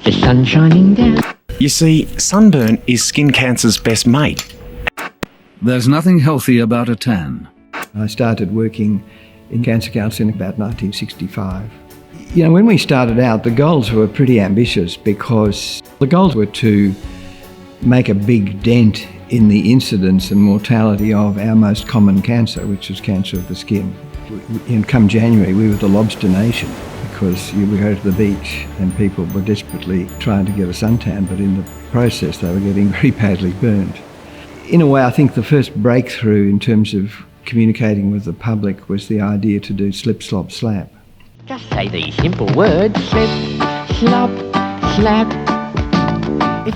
The sun's shining down. You see, sunburn is skin cancer's best mate. There's nothing healthy about a tan. I started working in Cancer Council in about 1965. You know, when we started out, the goals were pretty ambitious because the goals were to make a big dent in the incidence and mortality of our most common cancer, which is cancer of the skin. And come January, we were the lobster nation because you would go to the beach and people were desperately trying to get a suntan, but in the process they were getting very badly burned. In a way, I think the first breakthrough in terms of communicating with the public was the idea to do slip, slop, slap. Just say these simple words. Slip, slop, slap.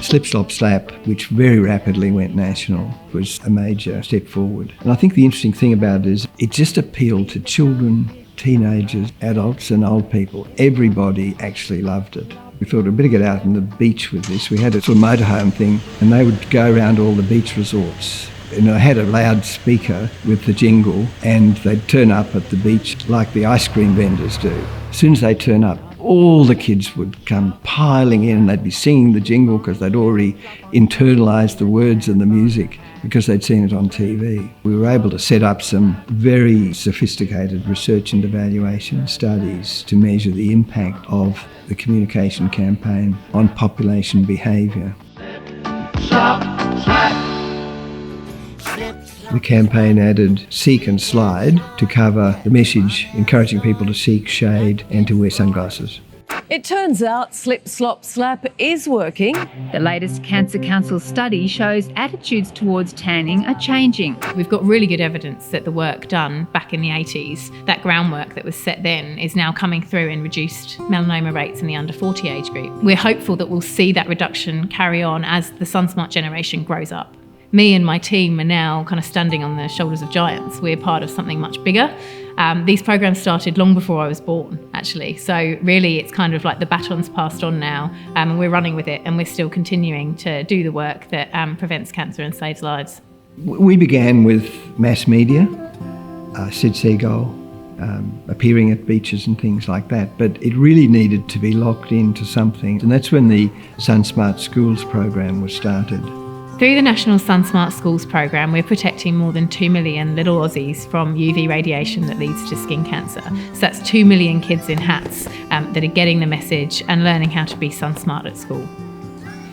Slip, slop, slap, which very rapidly went national, was a major step forward. And I think the interesting thing about it is it just appealed to children, teenagers, adults and old people. Everybody actually loved it. We thought we'd better get out on the beach with this. We had a sort of motorhome thing and they would go around all the beach resorts. And I had a loudspeaker with the jingle and they'd turn up at the beach like the ice cream vendors do. As soon as they turn up, all the kids would come piling in and they'd be singing the jingle because they'd already internalised the words and the music because they'd seen it on TV. We were able to set up some very sophisticated research and evaluation studies to measure the impact of the communication campaign on population behaviour. The campaign added seek and slide to cover the message encouraging people to seek shade and to wear sunglasses. It turns out slip, slop, slap is working. The latest Cancer Council study shows attitudes towards tanning are changing. We've got really good evidence that the work done back in the 80s, that groundwork that was set then, is now coming through in reduced melanoma rates in the under 40 age group. We're hopeful that we'll see that reduction carry on as the SunSmart generation grows up. Me and my team are now kind of standing on the shoulders of giants. We're part of something much bigger. These programs started long before I was born, actually. So really, it's kind of like the baton's passed on now, and we're running with it, and we're still continuing to do the work that prevents cancer and saves lives. We began with mass media, Sid Seagull, appearing at beaches and things like that, but it really needed to be locked into something, and that's when the SunSmart Schools program was started. Through the National SunSmart Schools program, we're protecting more than 2 million little Aussies from UV radiation that leads to skin cancer. So that's 2 million kids in hats that are getting the message and learning how to be sun-smart at school.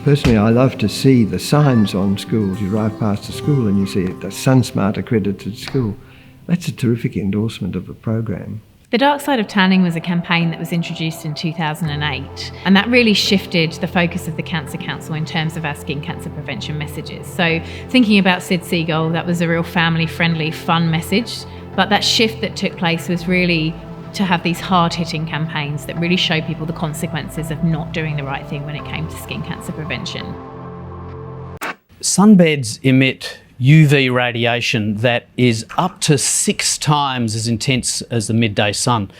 Personally, I love to see the signs on schools. You drive past a school and you see it, the SunSmart accredited school. That's a terrific endorsement of the program. The Dark Side of Tanning was a campaign that was introduced in 2008, and that really shifted the focus of the Cancer Council in terms of our skin cancer prevention messages. So thinking about Sid Seagull, that was a real family-friendly, fun message, but that shift that took place was really to have these hard-hitting campaigns that really show people the consequences of not doing the right thing when it came to skin cancer prevention. Sunbeds emit UV radiation that is up to 6 times as intense as the midday sun.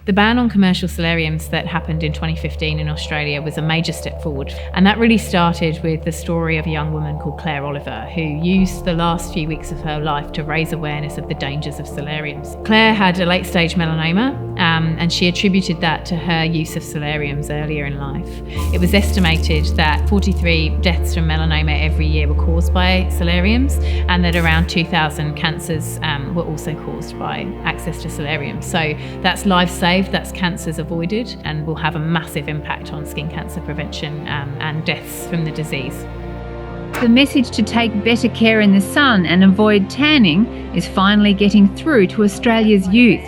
The ban on commercial solariums that happened in 2015 in Australia was a major step forward, and that really started with the story of a young woman called Claire Oliver, who used the last few weeks of her life to raise awareness of the dangers of solariums. Claire had a late-stage melanoma, and she attributed that to her use of solariums earlier in life. It was estimated that 43 deaths from melanoma every year were caused by solariums, and that around 2,000 cancers were also caused by access to solariums. So that's lives saved, that's cancers avoided, and will have a massive impact on skin cancer prevention and deaths from the disease. The message to take better care in the sun and avoid tanning is finally getting through to Australia's youth.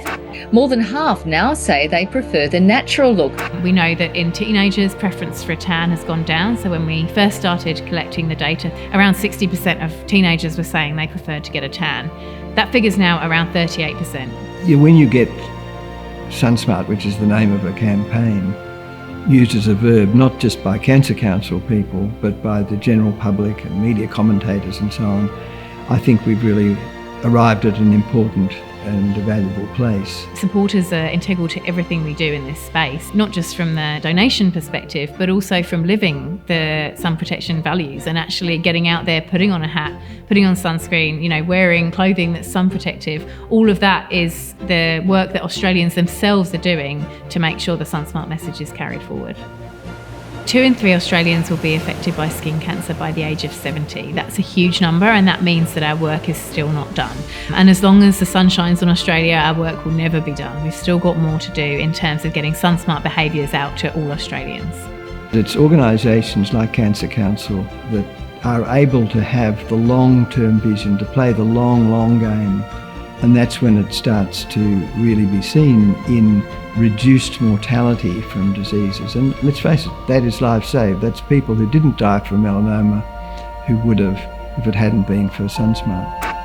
More than half now say they prefer the natural look. We know that in teenagers, preference for a tan has gone down. So when we first started collecting the data, around 60% of teenagers were saying they preferred to get a tan. That figure's now around 38%. Yeah, when you get SunSmart, which is the name of a campaign, used as a verb not just by Cancer Council people but by the general public and media commentators and so on, I think we've really arrived at an important and a valuable place. Supporters are integral to everything we do in this space, not just from the donation perspective, but also from living the sun protection values and actually getting out there, putting on a hat, putting on sunscreen, wearing clothing that's sun protective. All of that is the work that Australians themselves are doing to make sure the SunSmart message is carried forward. 2 in 3 Australians will be affected by skin cancer by the age of 70. That's a huge number, and that means that our work is still not done. And as long as the sun shines on Australia, our work will never be done. We've still got more to do in terms of getting sun-smart behaviours out to all Australians. It's organisations like Cancer Council that are able to have the long-term vision, to play the long game. And that's when it starts to really be seen in reduced mortality from diseases. And let's face it, that is life saved. That's people who didn't die from melanoma who would have if it hadn't been for SunSmart.